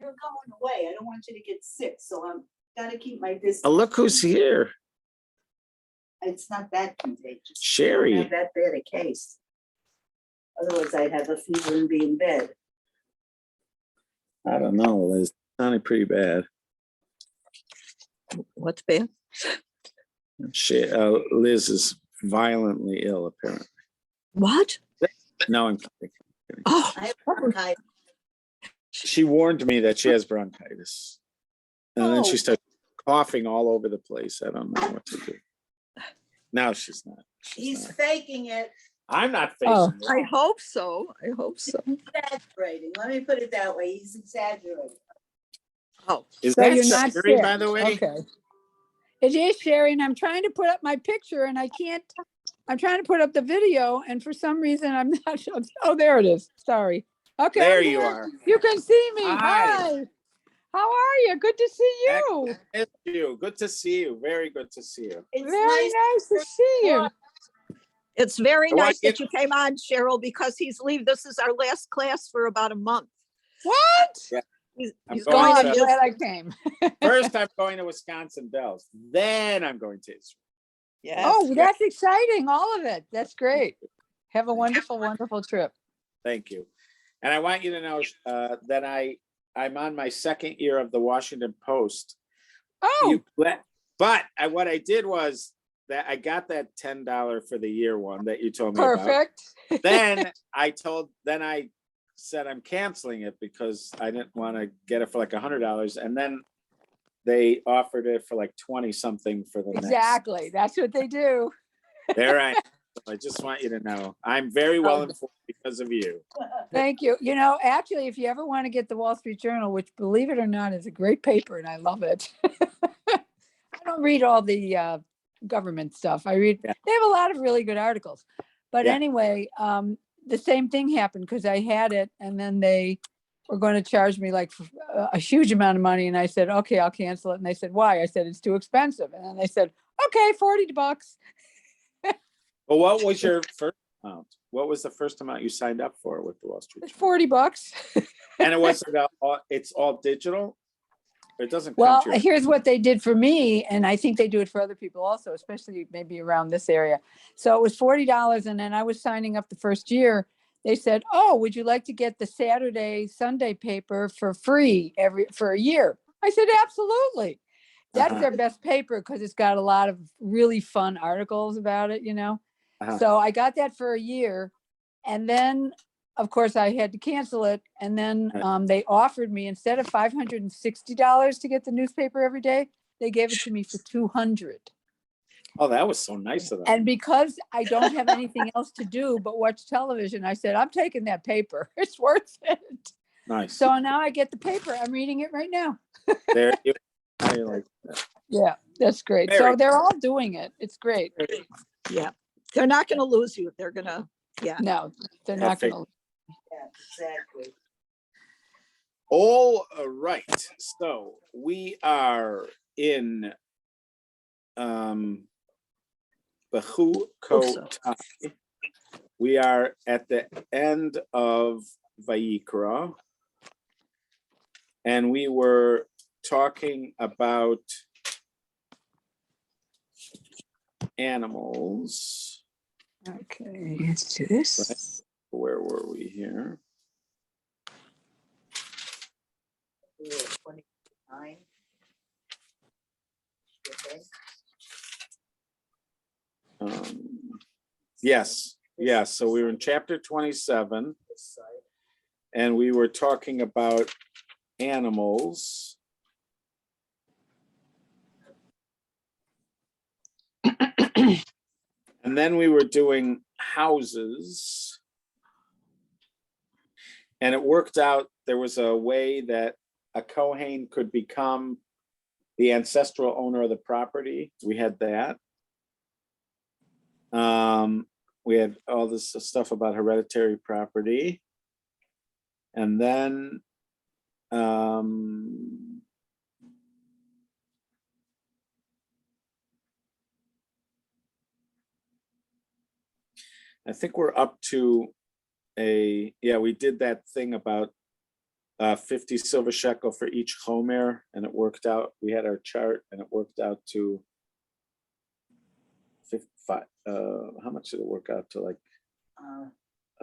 You're going away. I don't want you to get sick, so I'm gotta keep my distance. Oh, look who's here. It's not that contagious. Sherry. I don't have that bad a case. Otherwise, I'd have a fever and be in bed. I don't know, Liz. Sounded pretty bad. What's bad? Liz is violently ill, apparently. What? No, I'm kidding. Oh, I have bronchitis. She warned me that she has bronchitis. And then she started coughing all over the place. I don't know what to do. No, she's not. He's faking it. I'm not faking oh, it. I hope so. I hope so. Exaggerating. Let me put it that way. He's exaggerating. Oh, Is So that you're not Sherry, sick. by the way? Okay. It is Sherry, and I'm trying to put up my picture and I can't. I'm trying to put up the video and for some reason I'm not. Oh, there it is. Sorry. Okay. There I'm you here. are. You can see me. Hi. Hi. How are you? Good to see you. Excellent. You. Good to see you. Very good to see you. It's Very nice to see you. it's very I want nice that you came on, Cheryl, because he's leaving. This is our last class for about a month. What? Yeah. He's I'm he's going Oh, going I'm to- to glad I came. First, I'm going to Wisconsin Dells. Then I'm going to Israel. Yes. Oh, that's exciting. All of it. That's great. Have a wonderful, wonderful trip. Thank you. And I want you to know that I'm on my second year of the Washington Post. Oh, What I did was that I got that $10 for the year one that you told me perfect. about. Then I said I'm canceling it because I didn't want to get it for like $100. And then they offered it for like 20 something for the Exactly. That's what they do. next. There I am. I just want you to know I'm very well informed because of you. Thank you. You know, actually, if you ever want to get the Wall Street Journal, which believe it or not is a great paper and I love it. I don't read all the government stuff. They have a lot of really good articles. But Yeah. anyway, the same thing happened because I had it and then they were going to charge me like a huge amount of money. And I said, okay, I'll cancel it. And they said, why? I said, it's too expensive. And then they said, okay, $40. But what was your first amount? What was the first amount you signed up for with the Wall Street It's Journal? $40. And it was it's all digital? It doesn't Well, come to your here's what they did for me, and I think they do it for other people also, especially maybe around this area. So it was $40, and then I was signing up the first year. They said, "Oh, would you like to get the Saturday, Sunday paper for free for a year?" I said, "Absolutely." That's Uh-huh. their best paper because it's got a lot of really fun articles about it, you know. Uh-huh. So I got that for a year, and then of course I had to cancel it. And then they offered me, instead of $560 to get the newspaper every day, they gave it to me for $200. Oh, that was so nice of them. And because I don't have anything else to do but watch television, I said, I'm taking that paper. It's worth it. Nice. So now I get the paper. I'm reading it right now. There you I like that. Yeah, that's great. Very So they're all doing it. It's great. Yeah. They're not going to lose you. They're going to, yeah. No, they're not going to. Yeah, exactly. All right. So we are in Bechukotai. We are at the end of Vayikra. And we were talking about animals. Okay, let's do this. Right. Where were we here? We were at 29. Okay. Yes. So we were in chapter 27, This side. and we were talking about animals. And then we were doing houses. And it worked out, there was a way that a Kohen could become the ancestral owner of the property. We had that. We had all this stuff about hereditary property. And then I think we're up to we did that thing about 50 silver shekel for each chomer, and it worked out, we had our chart, and it worked out to 55, how much did it work out to, like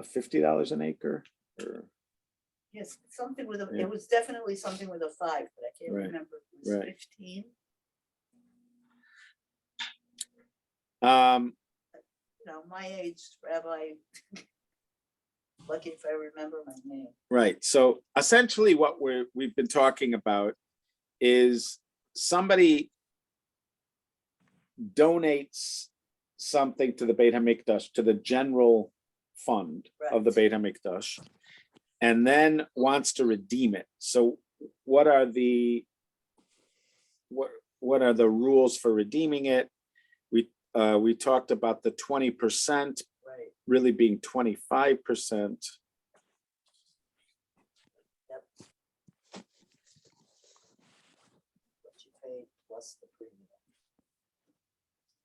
$50 an acre? Or Yes, something with a, Yeah. it was definitely something with a 5, but I can't Right, remember. It was right. 15. You know, my age, Rabbi, lucky if I remember my name. Right. So essentially what we've been talking about is somebody donates something to the Beit HaMikdash, to the general fund of the Right. Beit HaMikdash, and then wants to redeem it. So what are the rules for redeeming it? We talked about the 20% Right. really being 25%. Yep. What you pay plus the premium.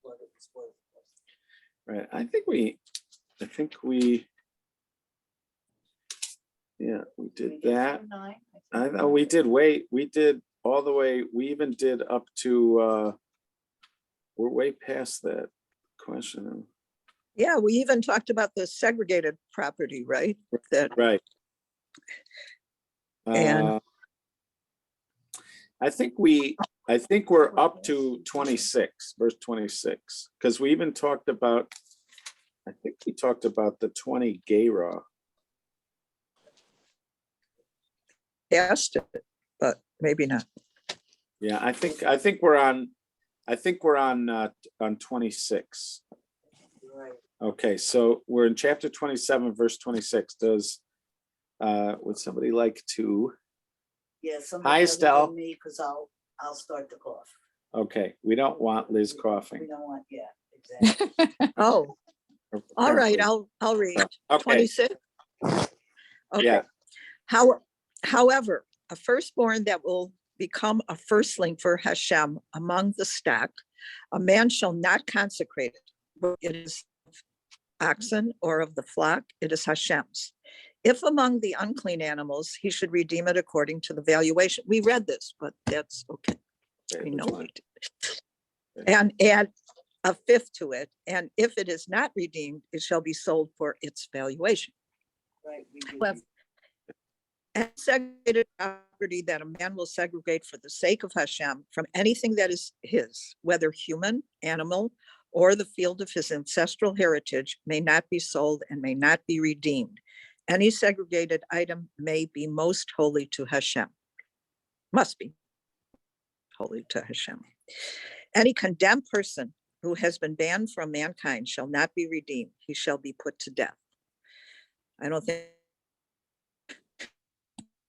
What it was worth. Right. I think we yeah, we did We get that. through 9, I think. know we did all the way, we even did up to we're way past that question. Yeah, we even talked about the segregated property, right? That, Right. And- I think we're up to 26, verse 26, because we even talked about, I think we talked about the 20 Gera. asked it, but maybe not. Yeah, I think we're on 26. Right. Okay, so we're in chapter 27, verse 26. Does would somebody like to? Yeah, Hi, somebody other Estelle. than me, because I'll start the cough. Okay, we don't want Liz We coughing. don't want, yeah, exactly. Oh, all right, apparently. I'll read. Okay, 26. Okay. yeah, However, a firstborn that will become a firstling for Hashem among the stock, a man shall not consecrate it. But it is of oxen or of the flock, it is Hashem's. If among the unclean animals, he should redeem it according to the valuation. We read this, but that's okay. okay, We that's know fine. it. And add a fifth to it. And if it is not redeemed, it shall be sold for its valuation. Right. We do. However, and segregated property that a man will segregate for the sake of Hashem from anything that is his, whether human, animal, or the field of his ancestral heritage, may not be sold and may not be redeemed. Any segregated item may be most holy to Hashem. Must be holy to Hashem. Any condemned person who has been banned from mankind shall not be redeemed. He shall be put to death. I don't think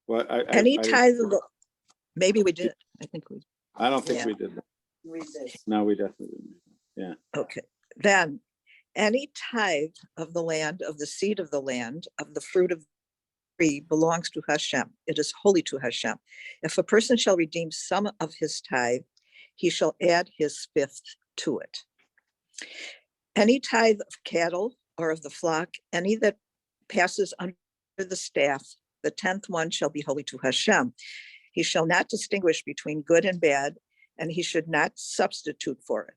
Well, any tithe of the, maybe we did. I think we, I don't think Yeah. we did that. Read this. No, we definitely didn't. okay. Then any tithe of the land, of the seed of the land, of the fruit of the tree belongs to Hashem. It is holy to Hashem. If a person shall redeem some of his tithe, he shall add his fifth to it. Any tithe of cattle or of the flock, any that passes under the staff, the 10th one shall be holy to Hashem. He shall not distinguish between good and bad, and he should not substitute for it.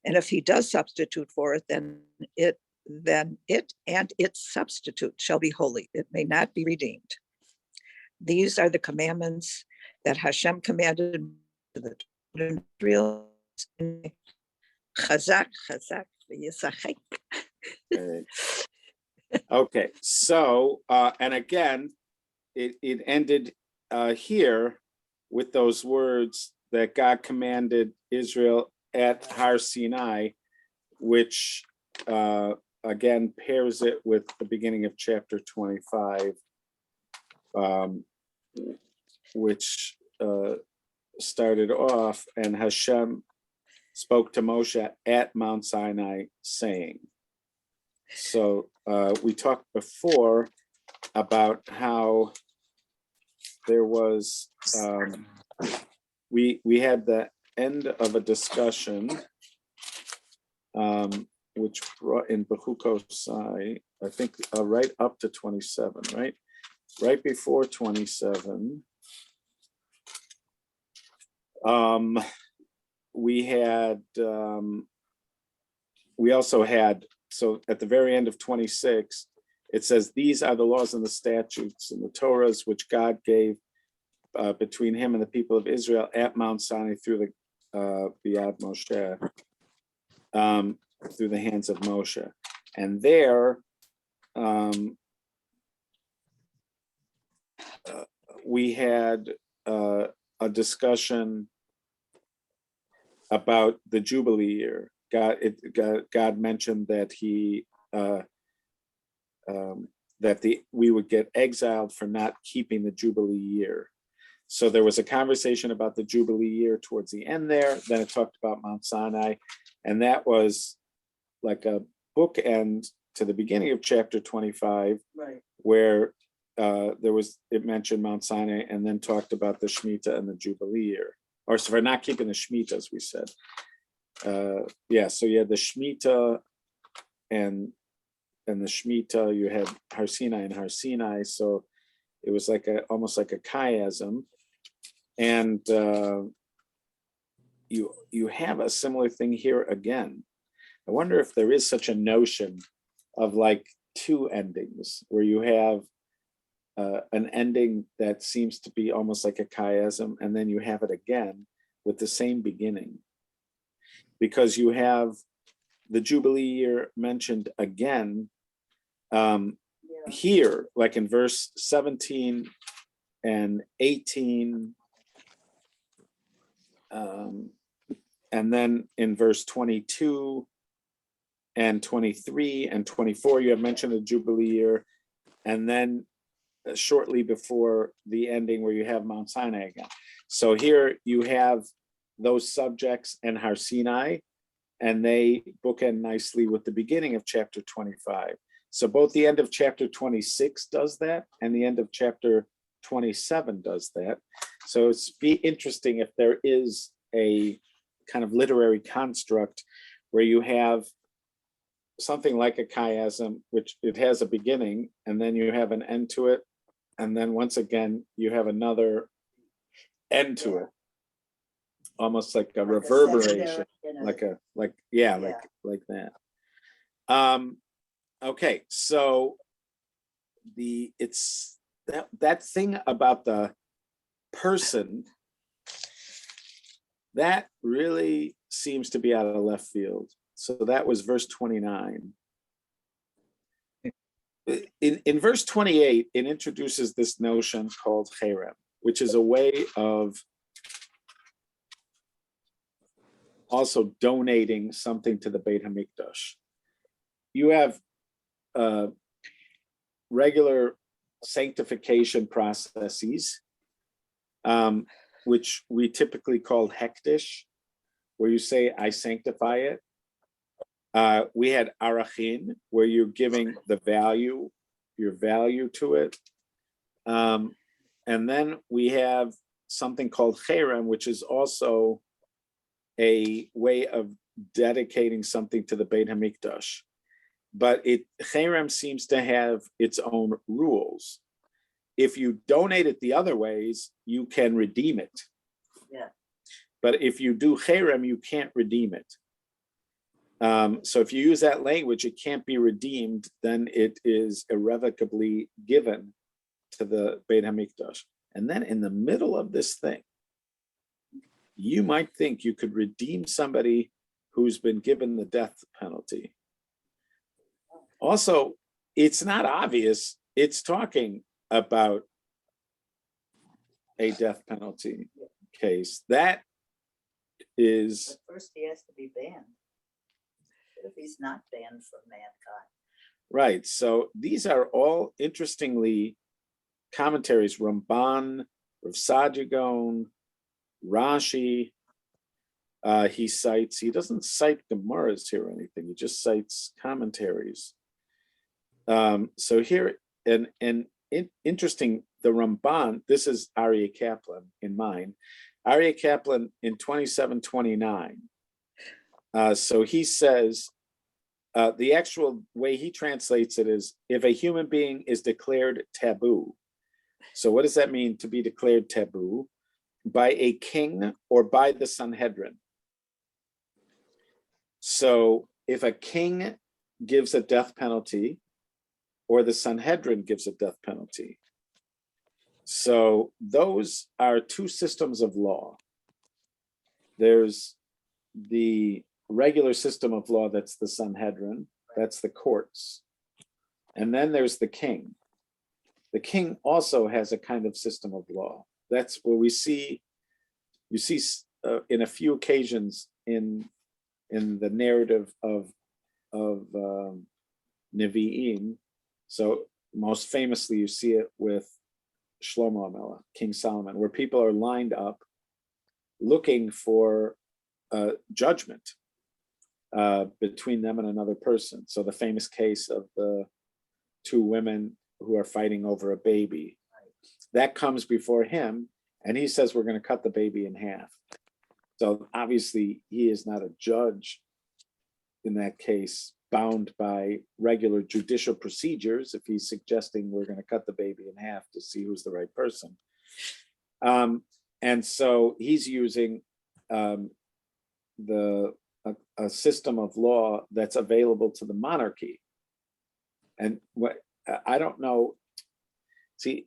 And if he does substitute for it, then it and its substitute shall be holy. It may not be redeemed. These are the commandments that Hashem commanded to the children of Israel. Chazak, chazak, v'yisachek. Okay. Okay, so and again, it ended here with those words that God commanded Israel at Har Sinai, which again pairs it with the beginning of chapter 25, which started off, and Hashem spoke to Moshe at Mount Sinai, saying. So we talked before about how there was we had the end of a discussion which brought in Behukosai, I think right up to 27, right? right before 27, we also had, so at the very end of 26, it says, these are the laws and the statutes and the Torahs which God gave between him and the people of Israel at Mount Sinai through the Biad Moshe, through the hands of Moshe. And there, we had a discussion about the Jubilee year. God mentioned that we would get exiled for not keeping the Jubilee year. So there was a conversation about the Jubilee year towards the end there. Then it talked about Mount Sinai, and that was like a bookend to the beginning of chapter 25, Right. where it mentioned Mount Sinai and then talked about the Shemitah and the Jubilee year, or so for not keeping the Shemitah, as we said. So you had the Shemitah and the Shemitah, you had Har Sinai and Har Sinai, so it was like almost like a chiasm. And you have a similar thing here again. I wonder if there is such a notion of like two endings, where you have an ending that seems to be almost like a chiasm, and then you have it again with the same beginning. Because you have the Jubilee year mentioned again here, like in verse 17 and 18, and then in verse 22 and 23 and 24, you have mentioned the Jubilee year, and then shortly before the ending where you have Mount Sinai again. So here you have those subjects and Har Sinai, and they bookend nicely with the beginning of chapter 25. So both the end of chapter 26 does that, and the end of chapter 27 does that. So it's be interesting if there is a kind of literary construct where you have something like a chiasm, which it has a beginning, and then you have an end to it, and then once again you have another end to it, almost like a reverberation, like that. Okay, so it's that thing about the person that really seems to be out of left field. So that was verse 29. In verse 28, it introduces this notion called cherem, which is a way of also donating something to the Beit HaMikdash. You have regular sanctification processes, which we typically call hektish, where you say, I sanctify it. We had arachin, where you're giving your value to it. And then we have something called cherem, which is also a way of dedicating something to the Beit HaMikdash. But cherem seems to have its own rules. If you donate it the other ways, you can redeem it. Yeah. But if you do cherem, you can't redeem it. So if you use that language, it can't be redeemed, then it is irrevocably given to the Beit HaMikdash. And then in the middle of this thing, you might think you could redeem somebody who's been given the death penalty. Also, it's not obvious it's talking about a death penalty case. That is... But first he has to be banned. What if he's not banned from mankind? Right. So these are all interestingly commentaries. Ramban, Rav Saadia Gaon, Rashi. He doesn't cite Gemaras here or anything. He just cites commentaries. So here, interesting, the Ramban, this is Aryeh Kaplan in mine. Aryeh Kaplan in 2729. So he says, the actual way he translates it is, if a human being is declared taboo, So what does that mean, to be declared taboo? By a king or by the Sanhedrin. So if a king gives a death penalty or the Sanhedrin gives a death penalty. So those are two systems of law. There's the regular system of law, that's the Sanhedrin, that's the courts. And then there's the king. The king also has a kind of system of law. That's where you see in a few occasions in the narrative of Nevi'im. So most famously, you see it with Shlomo HaMelech, King Solomon, where people are lined up looking for judgment between them and another person. So the famous case of the two women who are fighting over a baby, that comes before him, and he says, we're going to cut the baby in half. So obviously he is not a judge in that case, bound by regular judicial procedures if he's suggesting we're going to cut the baby in half to see who's the right person. And so he's using a system of law that's available to the monarchy. And what I don't know, see,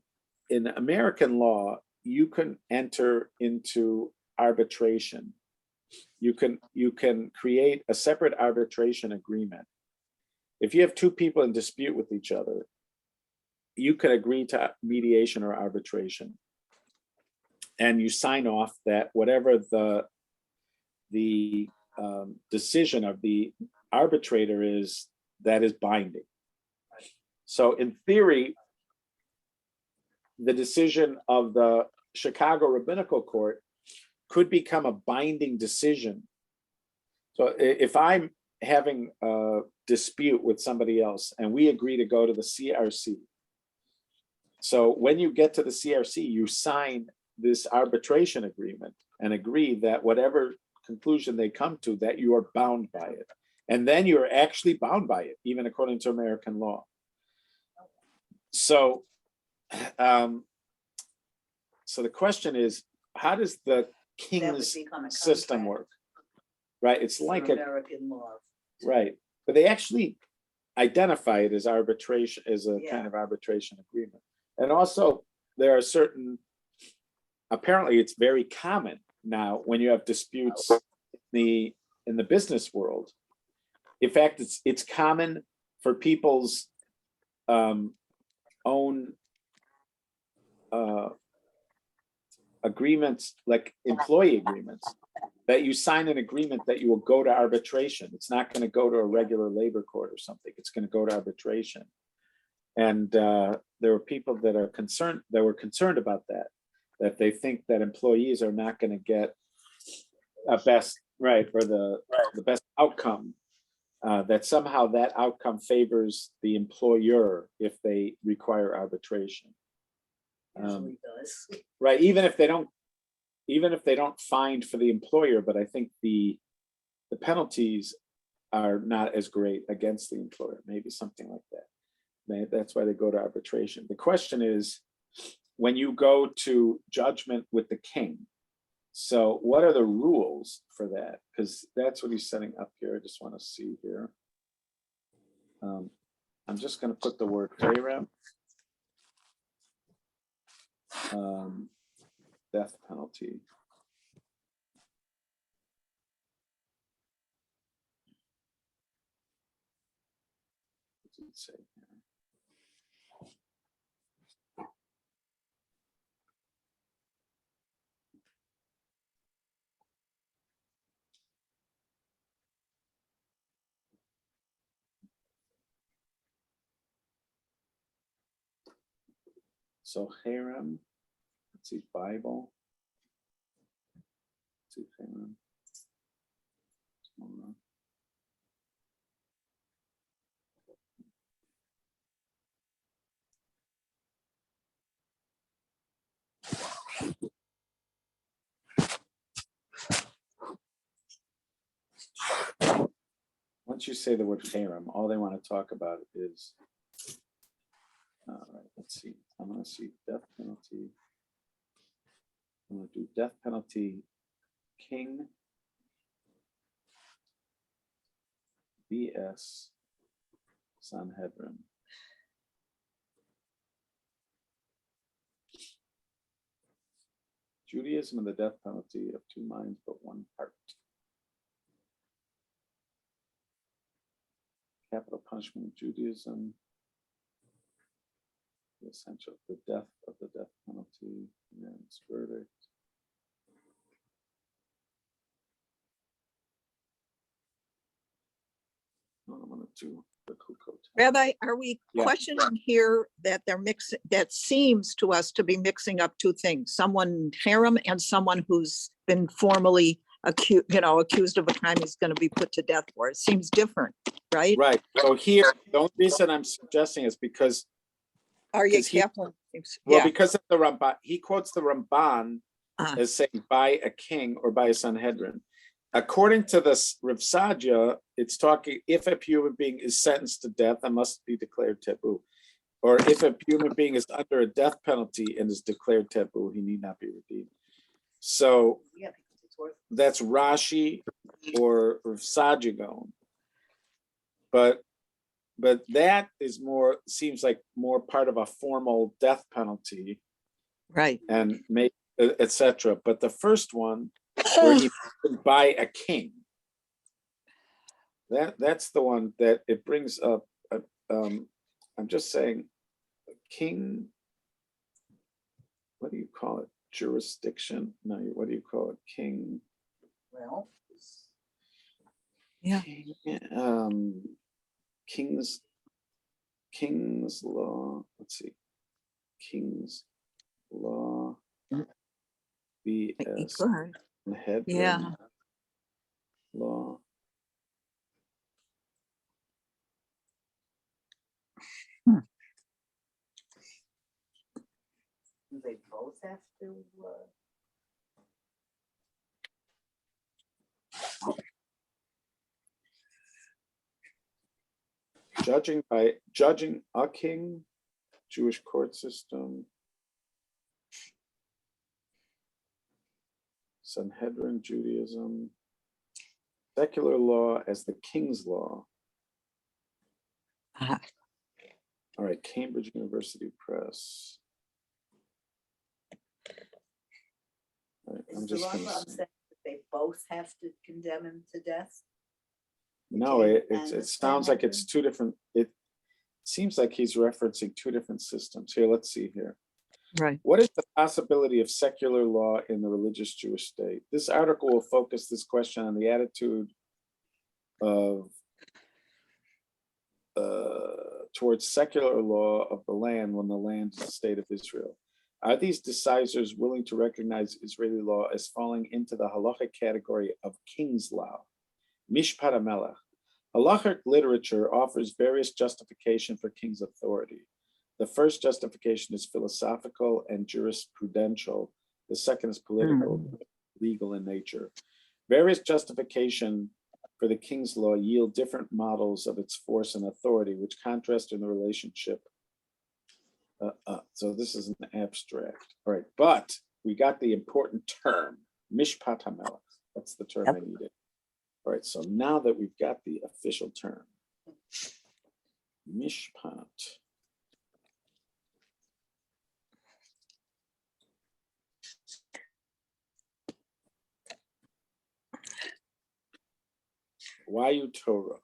in American law, you can enter into arbitration. You can create a separate arbitration agreement. If you have two people in dispute with each other, you could agree to mediation or arbitration. And you sign off that whatever the decision of the arbitrator is, that is binding. So in theory, the decision of the Chicago Rabbinical Court could become a binding decision. So if I'm having a dispute with somebody else and we agree to go to the CRC, so when you get to the CRC, you sign this arbitration agreement and agree that whatever conclusion they come to, that you are bound by it. And then you're actually bound by it, even according to American law. So, so the question is, how does the king's system work? Right, it's like American law. right, but they actually identify it as arbitration, as a kind of arbitration agreement. And also there are certain, apparently it's very common now when you have disputes in the business world. In fact, it's common for people's own agreements, like employee agreements, that you sign an agreement that you will go to arbitration. It's not going to go to a regular labor court or something. It's going to go to arbitration. And there were people that were concerned about that they think that employees are not going to get a best, right, or the best outcome, that somehow that outcome favors the employer if they require arbitration. Usually does. Right, even if they don't fine for the employer, but I think the penalties are not as great against the employer, maybe something like that. That's why they go to arbitration. The question is, when you go to judgment with the king, so what are the rules for that? Because that's what he's setting up here. I just want to see here. I'm just going to put the word Pharaoh. Death penalty. What does it say here? So harem, let's see, Bible. Let's see, harem. Torah. Once you say the word harem, all they want to talk about is, all right, let's see. I'm going to see death penalty. gonna do death penalty, king, BS, Sanhedrin. Judaism and the death penalty of two minds but one heart. Capital punishment of Judaism. The essential, the death of the death penalty, and its verdict. I'm gonna do the Kukot. Rabbi, are we Yeah. questioning here that they're mixing, that seems to us to be mixing up two things, someone harem and someone who's been formally accused of a crime he's going to be put to death for? It seems different, right? Right, so here, the only reason I'm suggesting is because, Aryeh 'Cause he- Kaplan, seems- well, yeah, because of the Ramban, he quotes the Ramban uh, as saying by a king or by a Sanhedrin. According to this Rav Sadia, it's talking if a human being is sentenced to death and must be declared taboo. Or if a human being is under a death penalty and is declared taboo, he need not be redeemed. So Yeah, because it's worth. that's Rashi or Rav Sadia going. But that is more, seems like more part of a formal death penalty right, and make etc. But the first one, where he by a king, that's the one that it brings up. I'm just saying, king. What do you call it? Jurisdiction? No, what do you call it? King. Well, yeah, King, King's law. Let's see. King's law. BS. good. Head. Yeah. Law. do they both have to, Judging a king, Jewish court system, Sanhedrin Judaism, secular law as the king's law. Uh, All right, Cambridge University Press. All right, I'm is the just one gonna I'm say- saying that they both have to condemn him to death? No, King it and the sounds like it's Sanhedrin? two different, it seems like he's referencing two different systems. Here, let's see here. right, What is the possibility of secular law in the religious Jewish state? This article will focus this question on the attitude of towards secular law of the land when the land is the state of Israel. Are these decisors willing to recognize Israeli law as falling into the halachic category of king's law? Mishpat HaMelech. Halachic literature offers various justification for king's authority. The first justification is philosophical and jurisprudential. The second is political, legal in nature. Various justification for the king's law yield different models of its force and authority, which contrast in the relationship. So this is an abstract. All right, but we got the important term, Mishpat HaMelech. That's the term I needed. All right, so now that we've got the official term, Mishpat. Why you Torah?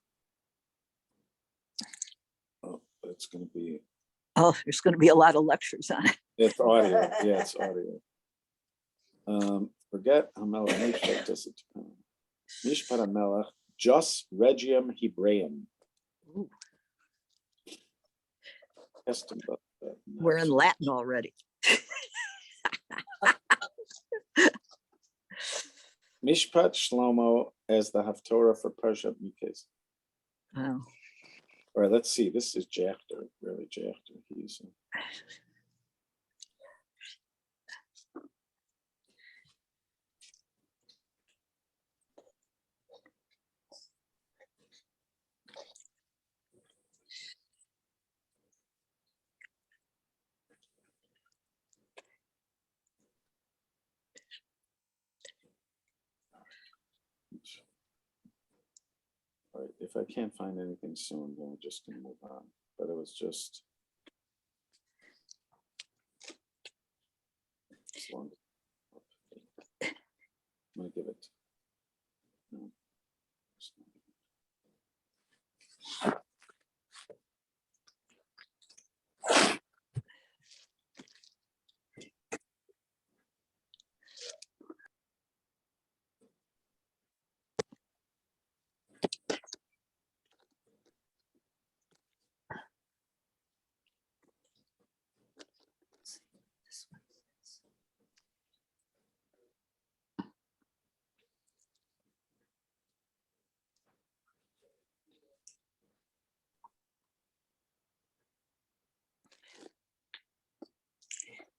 Oh, it's going to be. oh, there's going to be a lot of lectures on it. It's audio. Yeah, it's audio. Forget Hamelech. Mishpat HaMelech, Jus Regium Hebraeum. Ooh. We're We're in Latin already. Mishpat Shlomo as the Haftorah for Parshat Mikes. Oh, All right, let's see. This is Jachter, really Jachter. He's if I can't find anything soon, then we're just gonna move on. But it was just. As long as- I'm gonna give it. No, it's not. This one is-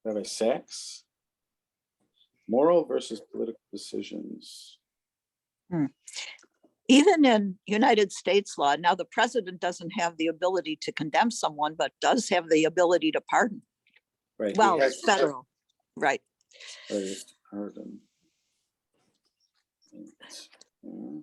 Rabbi Sachs. Moral versus political decisions. Even in United States law, now the president doesn't have the ability to condemn someone, but does have the ability to pardon. Right. he Well, has- federal, right. Right, pardon. Right, yeah.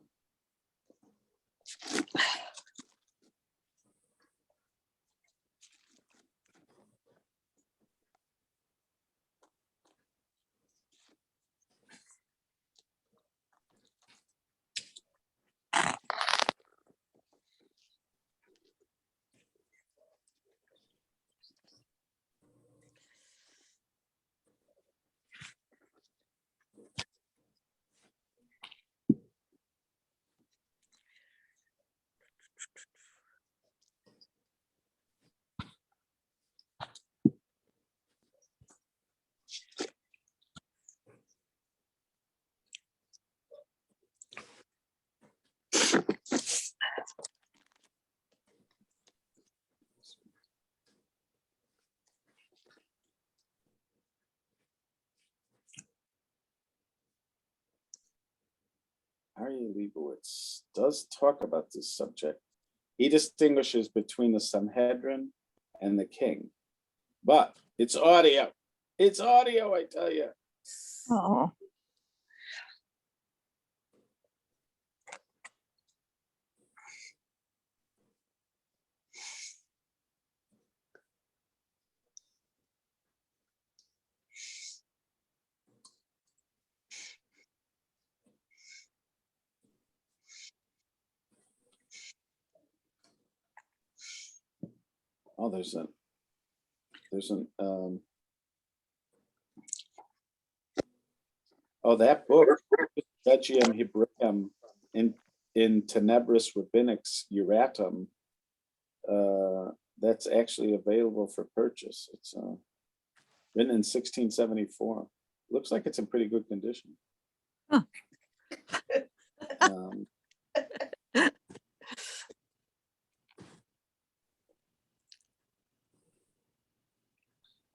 Aryeh Leibowitz does talk about this subject. He distinguishes between the Sanhedrin and the king. But it's audio. It's audio, I tell you. Oh, Oh, there's an that book, Vegium Hebraeum in Tenebris Rabbinics Uratum, that's actually available for purchase. It's written in 1674. Looks like it's in pretty good condition. Huh. Um,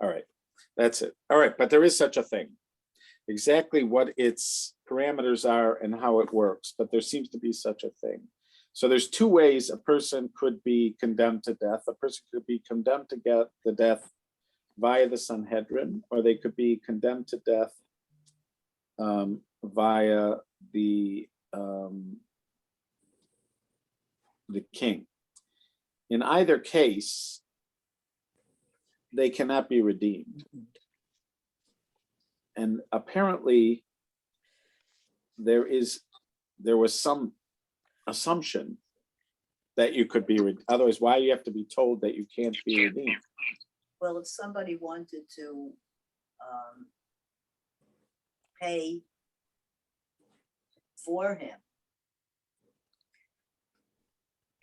all right, that's it. All right, but there is such a thing. Exactly what its parameters are and how it works, but there seems to be such a thing. So there's two ways a person could be condemned to death. A person could be condemned to get the death via the Sanhedrin, or they could be condemned to death via the king. In either case, they cannot be redeemed. And apparently, there was some assumption that you could be otherwise, why do you have to be told that you can't be redeemed? Well, if somebody wanted to pay for him,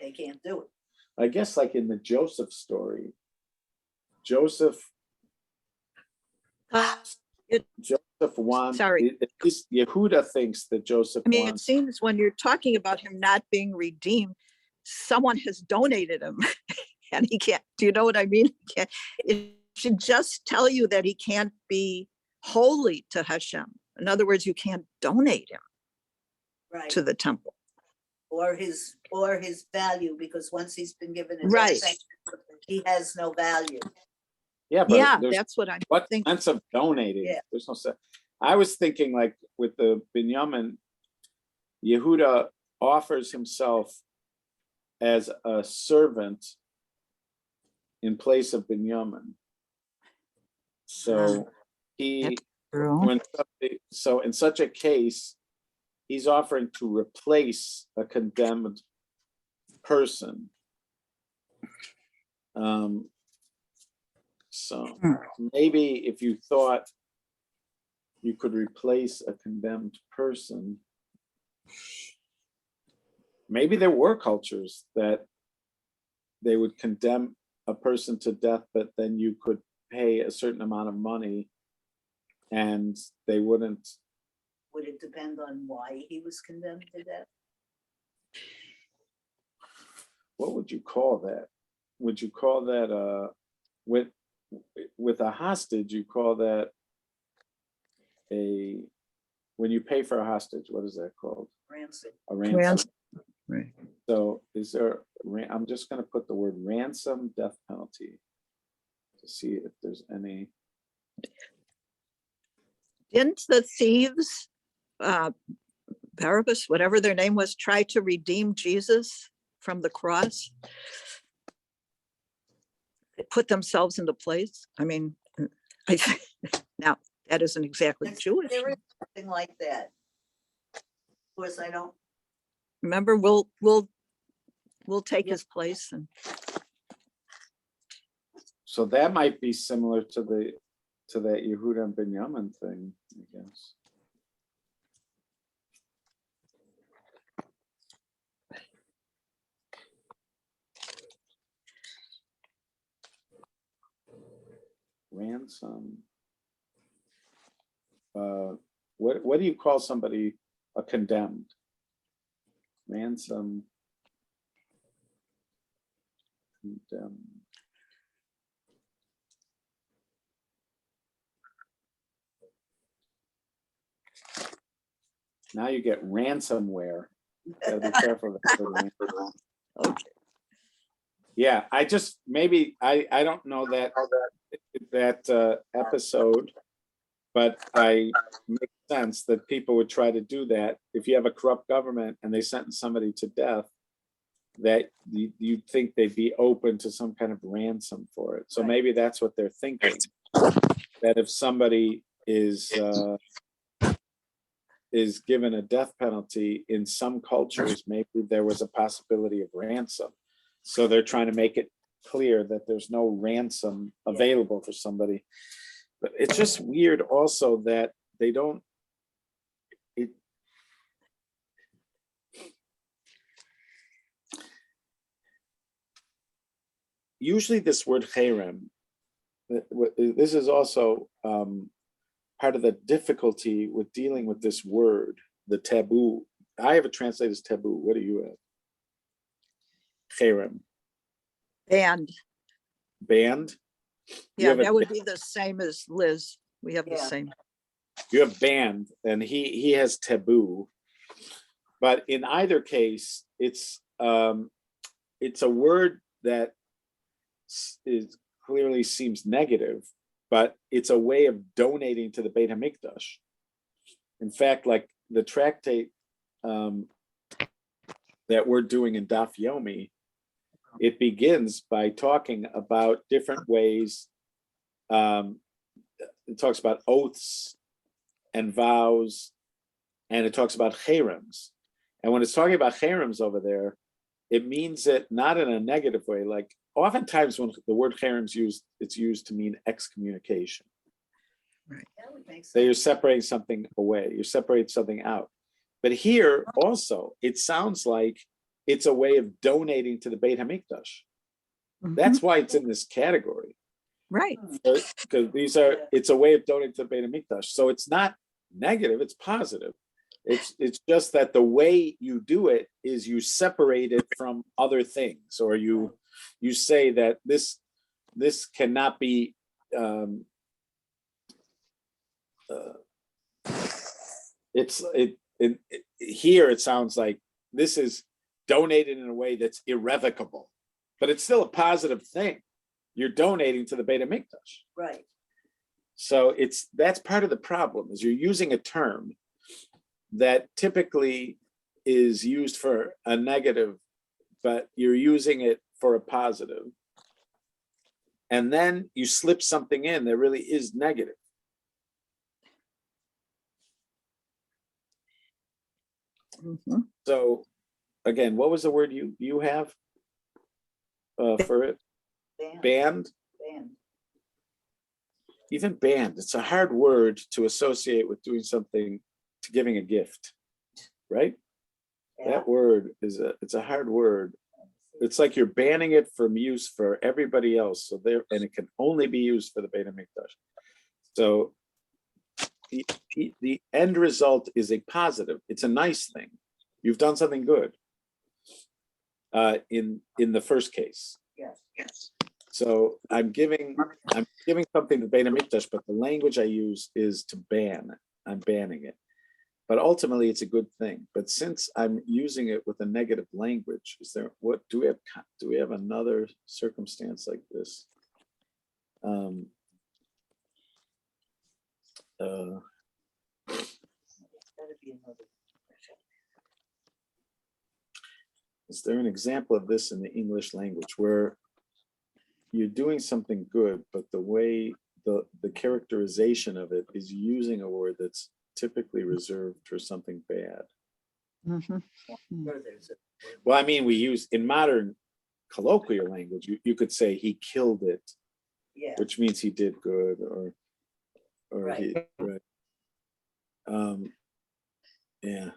they can't do it. I guess like in the Joseph story, Joseph wants, sorry. at least Yehuda thinks that Joseph I mean, it wants. seems when you're talking about him not being redeemed, someone has donated him and he can't, do you know what I mean? It should just tell you that he can't be holy to Hashem. In other words, you can't donate him Right. to the temple. Or his value, because once he's been given a Right. death sentence, he has no value. Yeah, but Yeah, there's that's what I'm what thinking. sense of donating? Yeah. There's no sense. I was thinking like with the Binyamin, Yehuda offers himself as a servant in place of Binyamin. So he, True. so in such a case, he's offering to replace a condemned person. So maybe if you thought you could replace a condemned person, maybe there were cultures that they would condemn a person to death, but then you could pay a certain amount of money and they wouldn't. Would it depend on why he was condemned to death? What would you call that? Would you call that with a hostage, you call that when you pay for a hostage, what is that called? Ransom. A ransom. Ransom. Right. So is there, I'm just going to put the word ransom, death penalty, to see if there's any. Didn't the thieves, Barabbas, whatever their name was, try to redeem Jesus from the cross? They put themselves into place. I mean, now that isn't exactly Jewish. There is something like that. Of course, I don't. Remember, we'll take his place. And So that might be similar to that Yehuda and Binyamin thing, I guess. Ransom. What do you call somebody a condemned? Ransom. Condemned. Now you get ransomware. Gotta be careful with that word. okay. Yeah, I just maybe I don't know that episode, but I make sense that people would try to do that. If you have a corrupt government and they sentence somebody to death, that you'd think they'd be open to some kind of ransom for it. So Right. maybe that's what they're thinking. That if somebody is given a death penalty in some cultures, maybe there was a possibility of ransom. So they're trying to make it clear that there's no ransom available for somebody. But it's just weird also that they don't, usually this word cherem, this is also part of the difficulty with dealing with this word, the taboo. I have it translated as taboo. What do you have? Cherem. Banned. Banned? Yeah, that would be the same as Liz. We have the Yeah. same. You have banned, and he has taboo. But in either case, it's a word that is clearly seems negative, but it's a way of donating to the Beit HaMikdash. In fact, like the tractate that we're doing in Daf Yomi, it begins by talking about different ways. It talks about oaths and vows, and it talks about cherems. And when it's talking about cherems over there, it means it not in a negative way. Like oftentimes when the word cherem's used, it's used to mean excommunication. That would make So you're sense. separating something away, you're separating something out. But here also, it sounds like it's a way of donating to the Beit HaMikdash. That's why it's in this category. Right. Because it's a way of donating to the Beit HaMikdash. So it's not negative, it's positive. It's just that the way you do it is you separate it from other things, or you say that this cannot be here it sounds like this is donated in a way that's irrevocable, but it's still a positive thing. You're donating to the Beit HaMikdash. Right. So that's part of the problem, is you're using a term that typically is used for a negative but you're using it for a positive. And then you slip something in that really is negative. Mhm. So again, what was the word you have for it? Band, Banned? band. Even banned, it's a hard word to associate with doing something, to giving a gift, right? Yeah. That word it's a hard word. It's like you're banning it from use for everybody else. So there, and it can only be used for the Beit HaMikdash. So the end result is a positive. It's a nice thing. You've done something good. In the first case. Yes. Yes. So I'm giving something to Beit HaMikdash, but the language I use is to ban. I'm banning it. But ultimately, it's a good thing. But since I'm using it with a negative language, do we have another circumstance like this? Gotta be another. Is there an example of this in the English language where you're doing something good, but the way the characterization of it is using a word that's typically reserved for something bad? Mhm. Sure, there's a- Well, I mean, we use in modern colloquial language, you could say he killed it, Yeah, which means he did good, or Right. he, right. Yeah.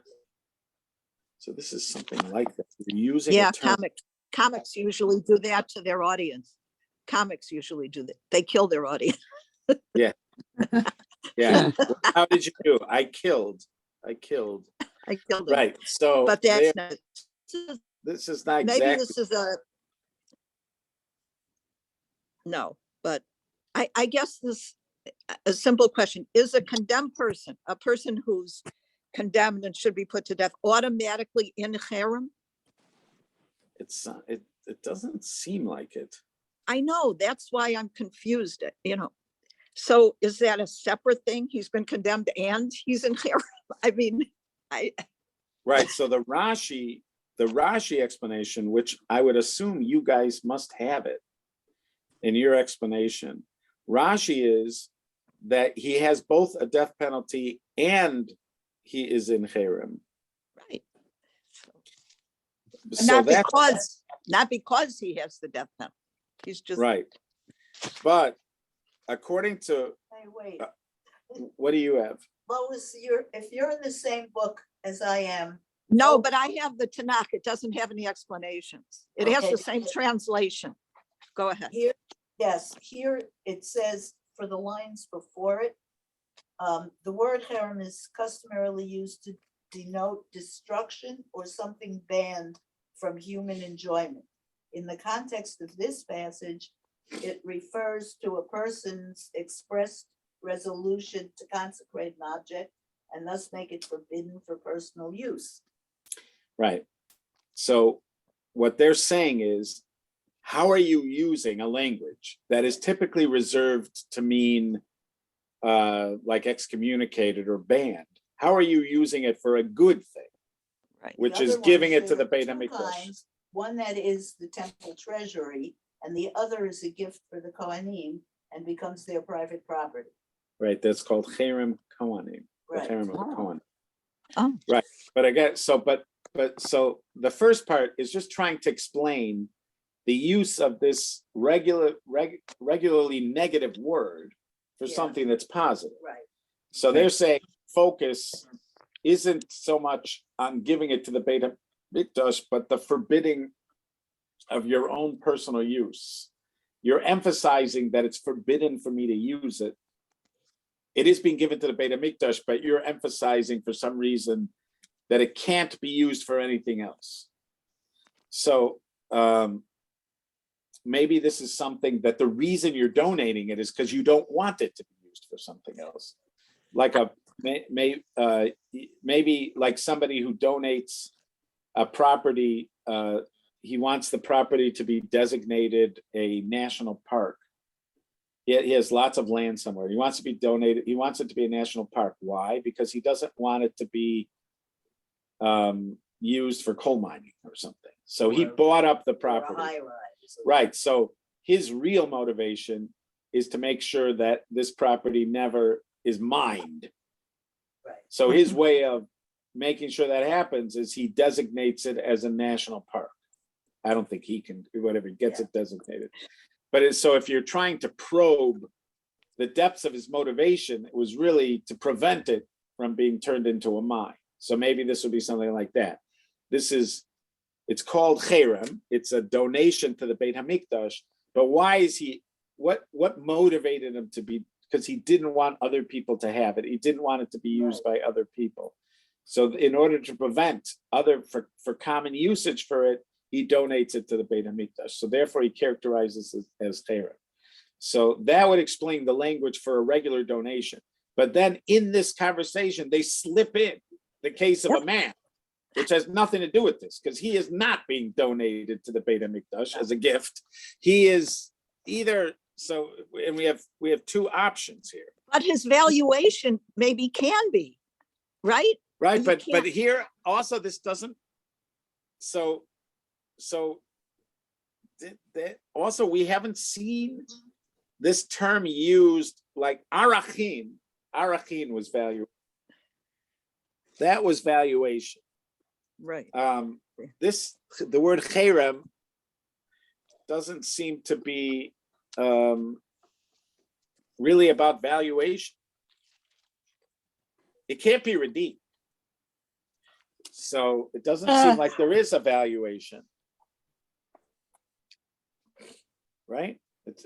So this is something like that. You're using Yeah, a term. comics usually do that to their audience. Comics usually do that. They kill their audience. Yeah. How did you do? I killed. I killed them. Right. So But that's not, this is not maybe exactly. this is no, but I guess this, a simple question, is a condemned person, a person who's condemned and should be put to death, automatically in cherem? It doesn't seem like it. I know, that's why I'm confused, So is that a separate thing? He's been condemned and he's in cherem? I mean, Right. So the Rashi explanation, which I would assume you guys must have it in your explanation. Rashi is that he has both a death penalty and he is in cherem. right. So Not because he has the death penalty. He's just right. But according to hey, wait, what do you have? Lois, if you're in the same book as I am. no, but I have the Tanakh. It doesn't have any explanations. It has Okay. the same translation. Go ahead. Here, yes, here it says for the lines before it, the word harem is customarily used to denote destruction or something banned from human enjoyment. In the context of this passage, it refers to a person's expressed resolution to consecrate an object and thus make it forbidden for personal use. Right. So what they're saying is, how are you using a language that is typically reserved to mean like excommunicated or banned? How are you using it for a good thing? Right. Which The is other giving ones, it to the there are Beit two HaMikdash. kinds. One that is the temple treasury, and the other is a gift for the Kohanim and becomes their private property. Right. That's called cherem kohanim. The Right. cherem of the Oh. Kohanim. Oh. Right. But again, so the first part is just trying to explain the use of this regularly negative word for Yeah. something that's positive. Right. So they're saying focus isn't so much on giving it to the Beit HaMikdash, but the forbidding of your own personal use. You're emphasizing that it's forbidden for me to use it. It is being given to the Beit HaMikdash, but you're emphasizing for some reason that it can't be used for anything else. So maybe this is something that the reason you're donating it is because you don't want it to be used for something else. Like maybe like somebody who donates a property, he wants the property to be designated a national park. He has lots of land somewhere. He wants to be donated. He wants it to be a national park. Why? Because he doesn't want it to be used for coal mining or something. So he Or- bought up the or a property. high rise. Right, so his real motivation is to make sure that this property never is mined. Right. So his way of making sure that happens is he designates it as a national park. I don't think he can, whatever, he gets it designated. But so if you're trying to probe the depths of his motivation, it was really to prevent it from being turned into a mine. So maybe this would be something like that. It's called cherem. It's a donation to the Beit HaMikdash. But why is he, what motivated him to be, because he didn't want other people to have it. He didn't want it to be used by other people. So in order to prevent for common usage for it, he donates it to the Beit HaMikdash. So therefore he characterizes it as cherem. So that would explain the language for a regular donation. But then in this conversation, they slip in the case of a man, which has nothing to do with this, because he is not being donated to the Beit HaMikdash as a gift. He is either, so, and we have two options here. But his valuation maybe can be, right? Right, You but can't- here also this doesn't, so also we haven't seen this term used like arachin. Arachin was value. That was valuation. Right. The word cherem doesn't seem to be really about valuation. It can't be redeemed. So it doesn't seem like there is a valuation. Right? It's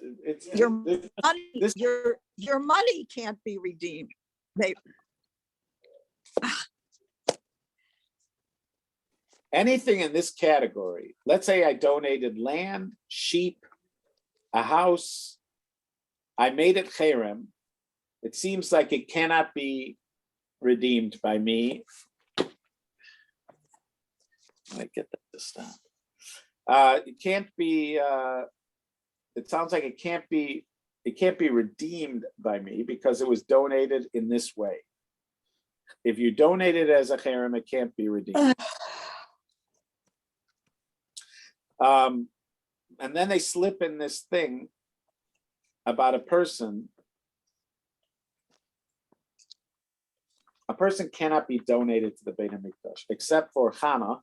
Your this- money, this- your money can't be redeemed. They, anything in this category. Let's say I donated land, sheep, a house. I made it cherem. It seems like it cannot be redeemed by me. I get that to stop. It can't be. It sounds like it can't be redeemed by me because it was donated in this way. If you donate it as a cherem, it can't be redeemed. And then they slip in this thing about a person. A person cannot be donated to the Beit HaMikdash except for Hannah,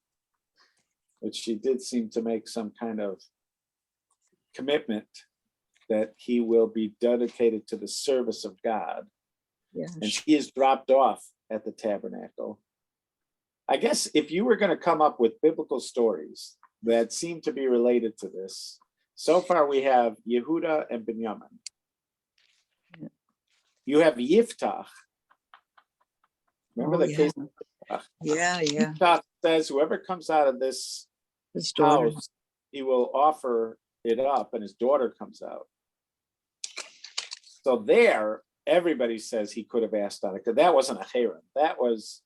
which she did seem to make some kind of commitment that he will be dedicated to the service of God. yeah, And she is dropped off at the tabernacle. I guess if you were going to come up with biblical stories that seem to be related to this, so far we have Yehuda and Binyamin. You have Yiftach. Remember Oh, the yeah. case? yeah. Yiftach says whoever comes out of this His daughter. house, he will offer it up, and his daughter comes out. So there, everybody says he could have asked on it, because that wasn't a cherem. That was,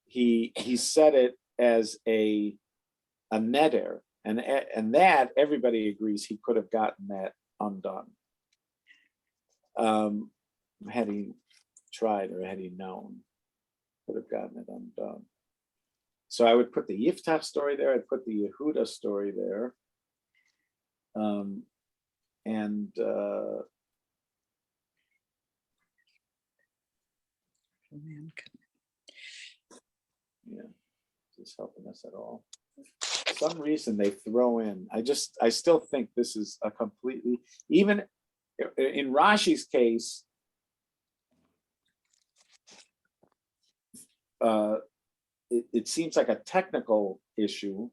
he said it as a neder, and that everybody agrees he could have gotten that undone. Had he tried or had he known, could have gotten it undone. So I would put the Yiftach story there. I'd put the Yehuda story there. Yeah, is this helping us at all? For some reason they throw in, I still think this is a completely, even in Rashi's case, it seems like a technical issue.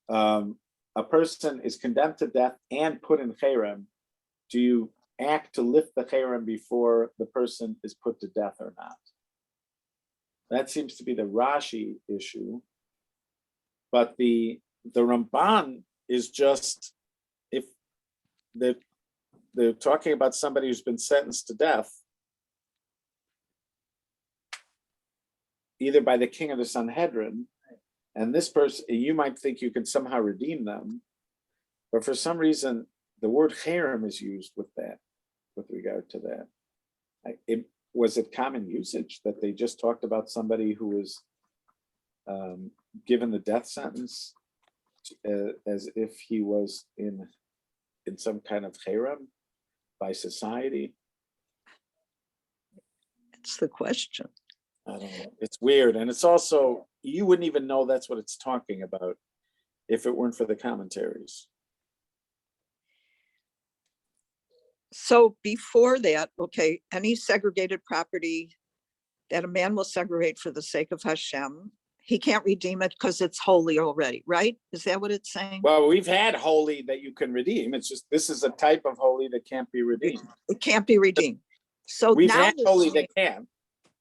A person is condemned to death and put in cherem. Do you act to lift the cherem before the person is put to death or not? That seems to be the Rashi issue. But the Ramban is just, if they're talking about somebody who's been sentenced to death, either by the king of the Sanhedrin, and this person, you might think you can somehow redeem them, but for some reason, the word cherem is used with that, with regard to that. Was it common usage that they just talked about somebody who was given the death sentence as if he was in some kind of cherem by society. That's the question. I don't know. It's weird. And it's also, you wouldn't even know that's what it's talking about if it weren't for the commentaries. So before that, okay, any segregated property that a man will segregate for the sake of Hashem, he can't redeem it because it's holy already, right? Is that what it's saying? Well, we've had holy that you can redeem. It's just, this is a type of holy that can't be redeemed. It can't be redeemed. So We've now had it's holy saying that can,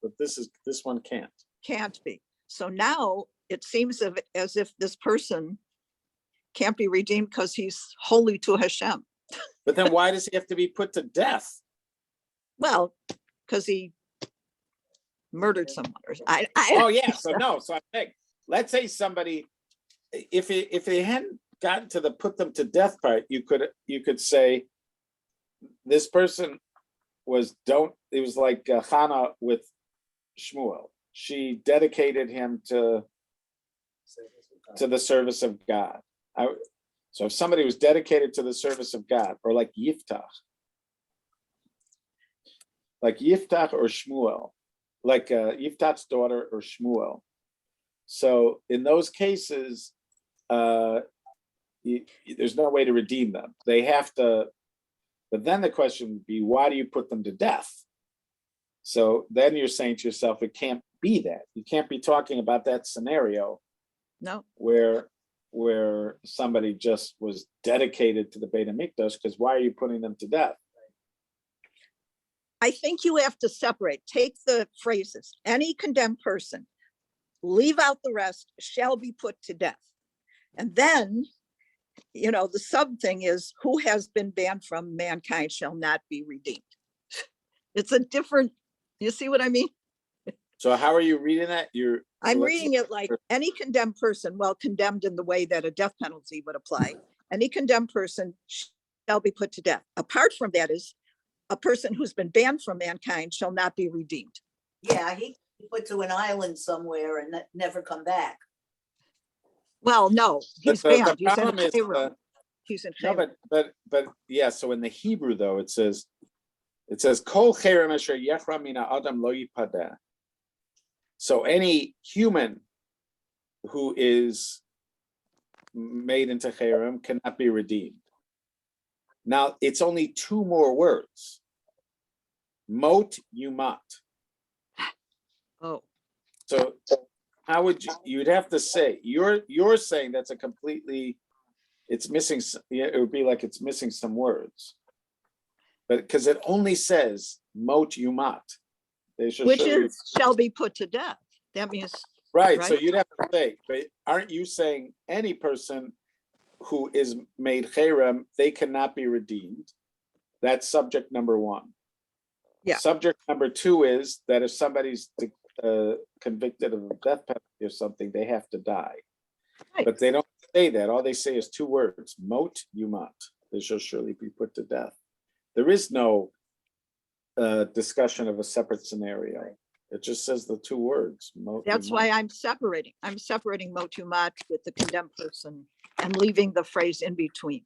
but this one can't. can't be. So now it seems as if this person can't be redeemed because he's holy to Hashem. But then why does he have to be put to death? Well, because he murdered someone. Oh yeah, so I think, let's say somebody, if they hadn't gotten to the put them to death part, you could say this person it was like Hannah with Shmuel. She dedicated him to the service of God. So if somebody was dedicated to the service of God, or like Yiftach or Shmuel, like Yiftach's daughter or Shmuel. So in those cases, there's no way to redeem them. They have to, but then the question would be, why do you put them to death? So then you're saying to yourself, it can't be that. You can't be talking about that scenario No. where somebody just was dedicated to the Beit HaMikdash, because why are you putting them to death? I think you have to separate, take the phrases, any condemned person, leave out the rest, shall be put to death. And then, the sub thing is, who has been banned from mankind shall not be redeemed. It's a different, you see what I mean? So how are you reading that? I'm reading it like any condemned person, well, condemned in the way that a death penalty would apply, any condemned person shall be put to death. Apart from that is a person who's been banned from mankind shall not be redeemed. Yeah, he put to an island somewhere and never come back. Well, no, he's the banned. He's in problem is, Pharaoh. He's in no, Pharaoh. but yeah. So in the Hebrew though, it says Kol cherem asher yechra mina adam lo yipadeh. So any human who is made into cherem cannot be redeemed. Now it's only two more words. Mot yumat. Oh, So how would you'd have to say, you're saying that's a completely, it's missing, it would be like it's missing some words. But because it only says mot yumat. which is shall be put to death. That means, right. So right? you'd have to say, but aren't you saying any person who is made cherem, they cannot be redeemed? That's subject number one. Yeah. Subject number two is that if somebody's convicted of a death penalty or something, they have to die. Right. But they don't say that. All they say is two words: mot yumat. They shall surely be put to death. There is no discussion of a separate scenario. It just says the two words. That's why I'm separating. I'm separating motumat with the condemned person and leaving the phrase in between.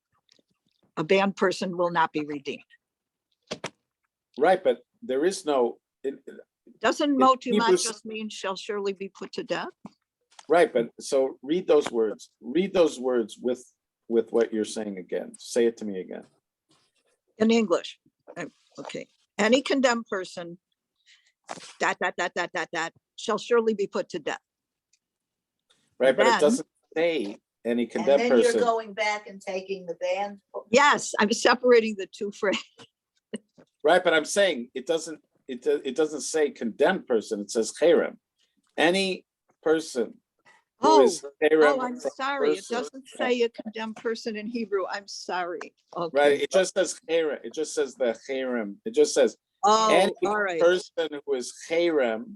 A banned person will not be redeemed. Right, but there is no. Doesn't Hebrews- motumat just mean shall surely be put to death? Right, but so read those words. Read those words with what you're saying again. Say it to me again. In English. Okay. Any condemned person, shall surely be put to death. Right, but it Then- doesn't say any And condemned then you're person. going back and taking the band. Yes, I'm separating the two phrases. Right, but I'm saying it doesn't say condemned person. It says cherem. Any person who Oh, is cherem oh, I'm from sorry. It person- doesn't say a condemned person in Hebrew. I'm sorry. Okay. Right, it just says cherem. It just says the cherem. It just says Oh, any all right. person who is cherem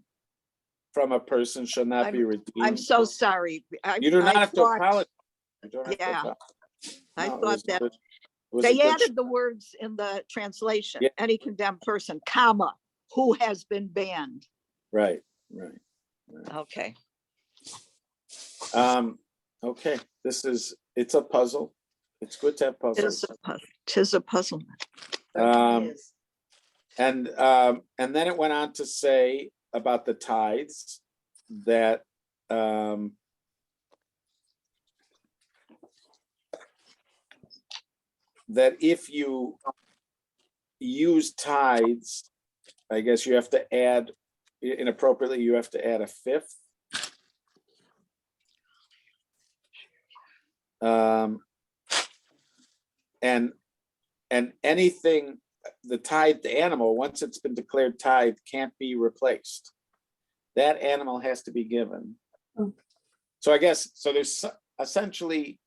from a person shall not be redeemed. I'm so sorry. You do not I have to thought- apologize. You don't have to Yeah, apologize. I No, it thought was that good. It was a they good added the words in the translation, Yeah. any condemned person, comma, who has been banned. Right. Okay. Okay, this is it's a puzzle. It's good to have puzzles. Tis a puzzlement. Um, Yes. And then it went on to say about the tithes that that if you use tithes, I guess you have to add inappropriately, you have to add a fifth. And anything, the tithed animal, once it's been declared tithe, can't be replaced. That animal has to be given. So I guess, so there's essentially,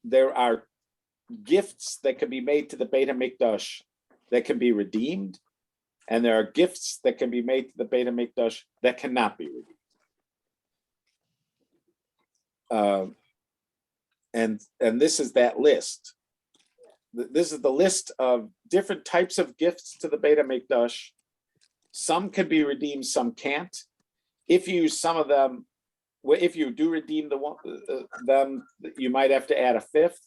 there are gifts that can be made to the Beit HaMikdash that can be redeemed, and there are gifts that can be made to the Beit HaMikdash that cannot be redeemed. And this is that list. This is the list of different types of gifts to the Beit HaMikdash. Some can be redeemed, some can't. If you use some of them, if you do redeem them, you might have to add a fifth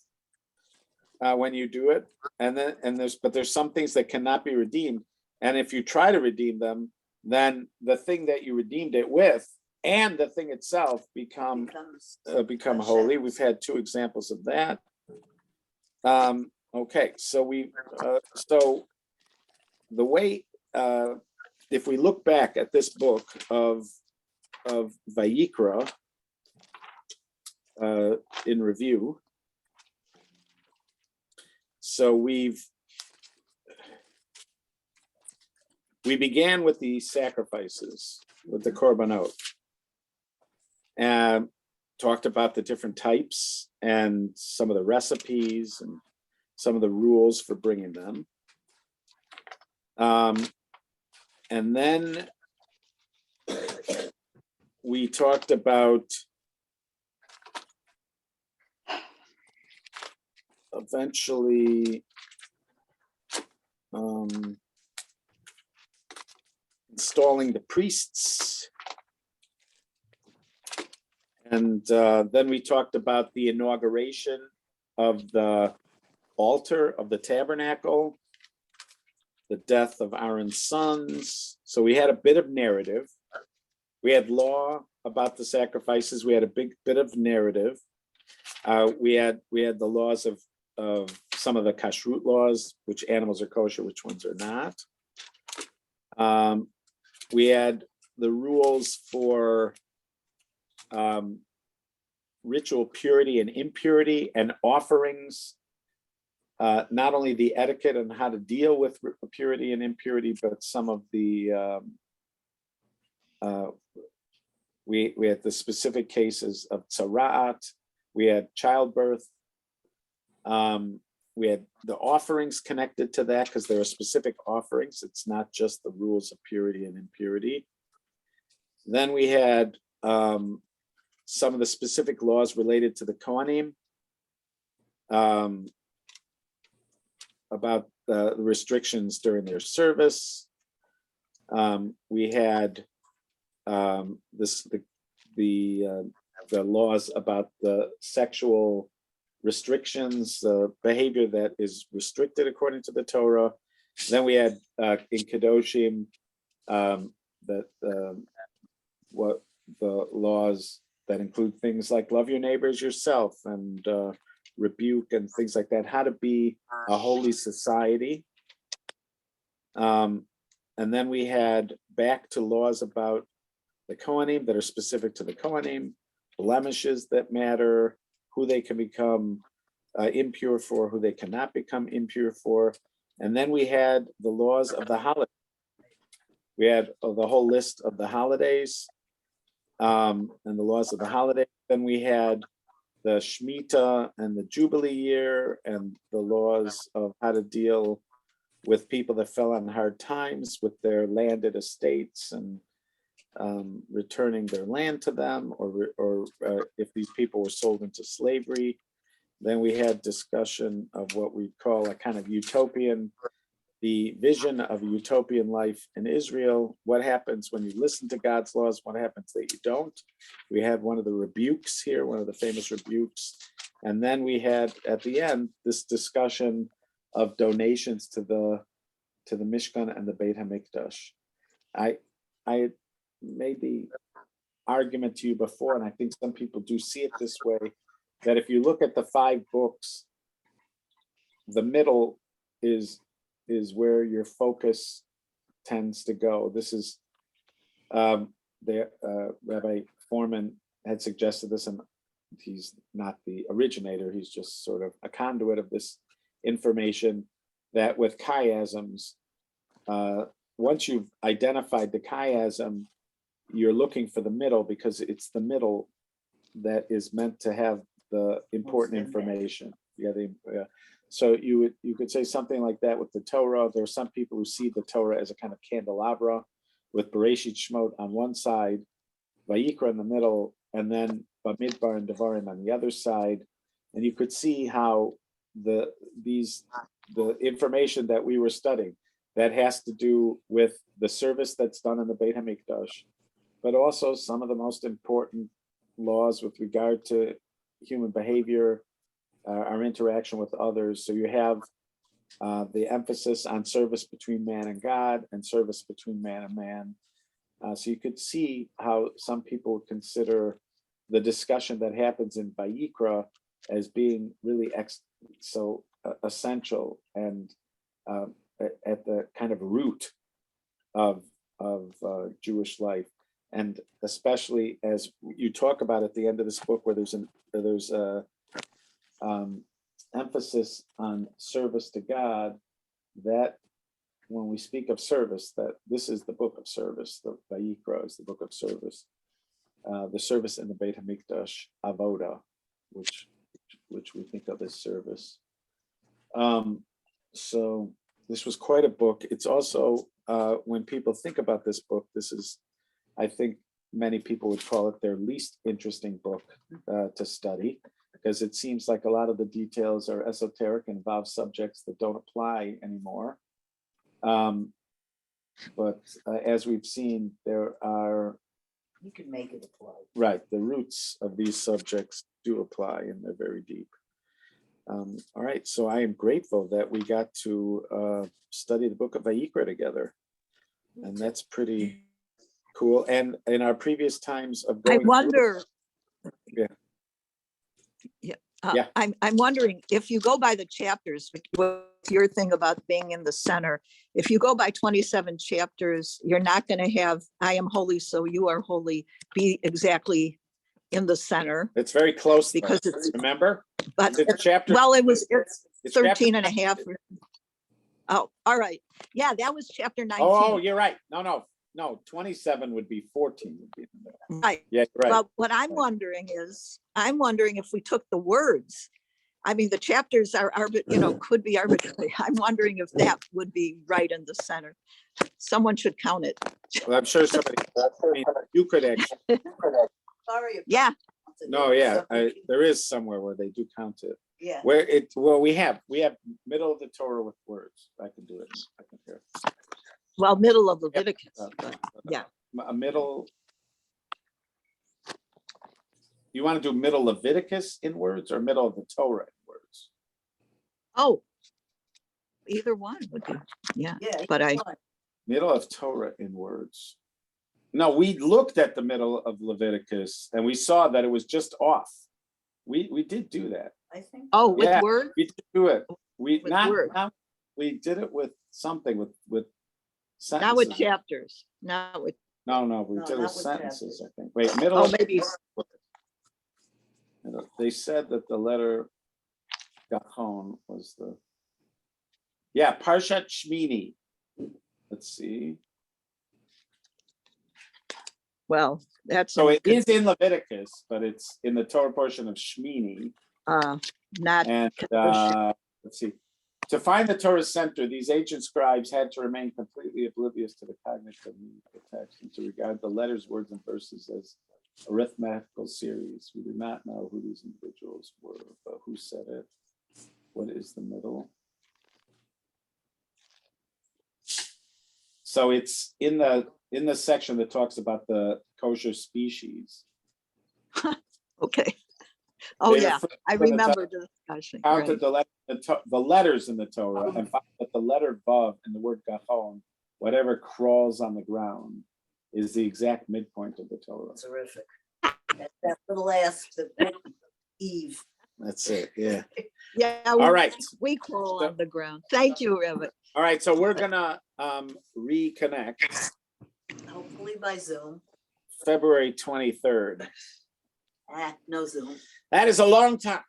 when you do it. But there's some things that cannot be redeemed. And if you try to redeem them, then the thing that you redeemed it with and the thing itself become holy. We've had 2 examples of that. Okay, so so the way, if we look back at this book of Vayikra in review, so we began with the sacrifices, with the korbanot, and talked about the different types and some of the recipes and some of the rules for bringing them. And then we talked about eventually installing the priests. And then we talked about the inauguration of the altar of the tabernacle, the death of Aaron's sons. So we had a bit of narrative. We had law about the sacrifices. We had a big bit of narrative. We had the laws of some of the kashrut laws, which animals are kosher, which ones are not. We had the rules for ritual purity and impurity and offerings. Not only the etiquette and how to deal with purity and impurity, but some of the we had the specific cases of tzara'at. We had childbirth. We had the offerings connected to that because there are specific offerings. It's not just the rules of purity and impurity. Then we had some of the specific laws related to the Kohanim, about the restrictions during their service. We had the laws about the sexual restrictions, the behavior that is restricted according to the Torah. Then we had in Kedoshim what the laws that include things like love your neighbors yourself and rebuke and things like that, how to be a holy society. And then we had back to laws about the Kohanim that are specific to the Kohanim, blemishes that matter, who they can become impure for, who they cannot become impure for. And then we had the laws of the holidays. We had the whole list of the holidays and the laws of the holidays. Then we had the Shemitah and the Jubilee year and the laws of how to deal with people that fell on hard times with their landed estates and returning their land to them, or if these people were sold into slavery. Then we had discussion of what we call a kind of utopian the vision of a utopian life in Israel, what happens when you listen to God's laws, what happens that you don't. We had one of the rebukes here, one of the famous rebukes. And then we had at the end this discussion of donations to the Mishkan and the Beit HaMikdash. I made the argument to you before, and I think some people do see it this way, that if you look at the 5 books, the middle is where your focus tends to go. This is Rabbi Foreman had suggested this, and he's not the originator, he's just sort of a conduit of this information, that with chiasms, once you've identified the chiasm, you're looking for the middle, because it's the middle that is meant to have the important information. So you could say something like that with the Torah. There are some people who see the Torah as a kind of candelabra with Bereshit Shemot on one side, Vayikra in the middle, and then Bamidbar and Devarim on the other side. And you could see how the information that we were studying, that has to do with the service that's done in the Beit HaMikdash, but also some of the most important laws with regard to human behavior, our interaction with others. So you have the emphasis on service between man and God, and service between man and man. So you could see how some people would consider the discussion that happens in Vayikra as being really essential and at the kind of root of Jewish life. And especially as you talk about at the end of this book, where there's a emphasis on service to God, that when we speak of service, that this is the book of service. The Vayikra is the book of service. The service in the Beit HaMikdash, Avoda, which we think of as service. So this was quite a book. It's also, when people think about this book, this is, I think many people would call it their least interesting book to study, because it seems like a lot of the details are esoteric and involve subjects that don't apply anymore. But as we've seen, there are, You can make it apply. right, the roots of these subjects do apply, and they're very deep. All right, so I am grateful that we got to study the book of Vayikra together, and that's pretty cool. And in our previous times of I going through- wonder. Yeah. Yeah. Yeah. I'm wondering if you go by the chapters, with your thing about being in the center, if you go by 27 chapters, you're not going to have "I am holy, so you are holy" be exactly in the center, It's very close, though. because it's, Remember? but It's chapter. well, it's it's chapter 13 and a half. Oh, all right. Yeah, that was chapter 19. Oh, you're right. No, 27 would be 14 would be in the middle. Right. Yeah, right. Well, what I'm wondering is, if we took the words, I mean, the chapters are, could be arbitrary. I'm wondering if that would be right in the center. Someone should count it. Well, I'm sure somebody, you could actually, Sorry. if Yeah. no, yeah, there is somewhere where they do count it. Yeah. Where it, well, we have middle of the Torah with words. I can do it. I can hear. Well, middle of Leviticus. But yeah. A middle. You want to do middle Leviticus in words or middle of the Torah in words? Oh, either one would be. Yeah. Yeah. But I, fine. Middle of Torah in words. No, we looked at the middle of Leviticus and we saw that it was just off. We did do that. I think. oh, with Yeah. word? We did do it. We With not, word. not- we did it with something with sentences. Not with chapters, not with, No, we No, did not with with sentences, chapters. I think. Wait, middle. oh, of- maybe, They said that the letter Gachon was the. Yeah, Parshat Shmini. Let's see. well, that's So it is in Leviticus, but it's in the Torah portion of Shmini. not, And let's see. To find the Torah's center, these ancient scribes had to remain completely oblivious to the cognitive meaning of the text and to regard the letters, words, and verses as arithmetical series. We do not know who these individuals were, but who said it. What is the middle? So it's in the section that talks about the kosher species. Okay. Oh, They yeah, refer I to the remember the discussion. counted Right. the letters in the Torah and found that the letter vav in the word gachon, whatever crawls on the ground, is the exact midpoint of the Torah. Terrific. That little ask the Eve. That's it. Yeah. Yeah. All right. We crawl So- on the ground. Thank you, Rebbe. All right. So we're gonna reconnect Hopefully by Zoom. February 23rd. No Zoom. That is a long time.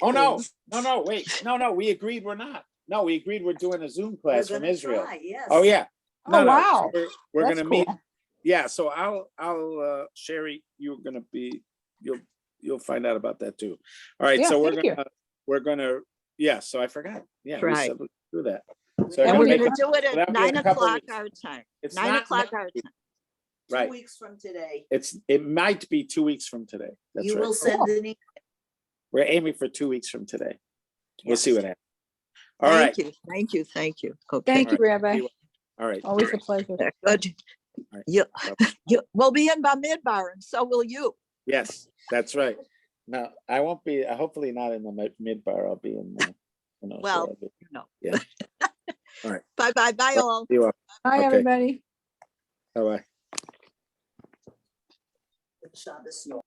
Oh no, Is- wait, no, we agreed we're not. No, we agreed we're doing a Zoom We're class from gonna Israel. try, yes. Oh yeah. Oh, wow. We're That's gonna meet. cool. Yeah, so I'll Sherry, you're gonna be, you'll find out about that too. All right, Yeah, so thank you. we're gonna, yeah, so I forgot. Yeah, we Right. said we'd do that. So And And gonna we're make gonna it- do it that'll at be in 9 a couple o'clock weeks. our time. It's 9 not o'clock next our week. time. 2 Right. weeks from today. It might be 2 weeks from today. That's You right. will send an email. We're aiming for 2 weeks from today. We'll see Yes. what happens. All right. Thank you. Okay. Thank you, All right. Rabbi. All right. Always a pleasure. Good. right. You, you will be in Bamidbar, and so will you. Yes, that's right. No, I won't be, hopefully not in the midbar. I'll be in the, Well, so I'll be- No. Yeah. All right. Bye all. You are. Hi, Okay. everybody. Bye-bye. Shabbos Yom.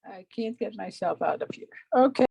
I can't get myself out of here. Okay.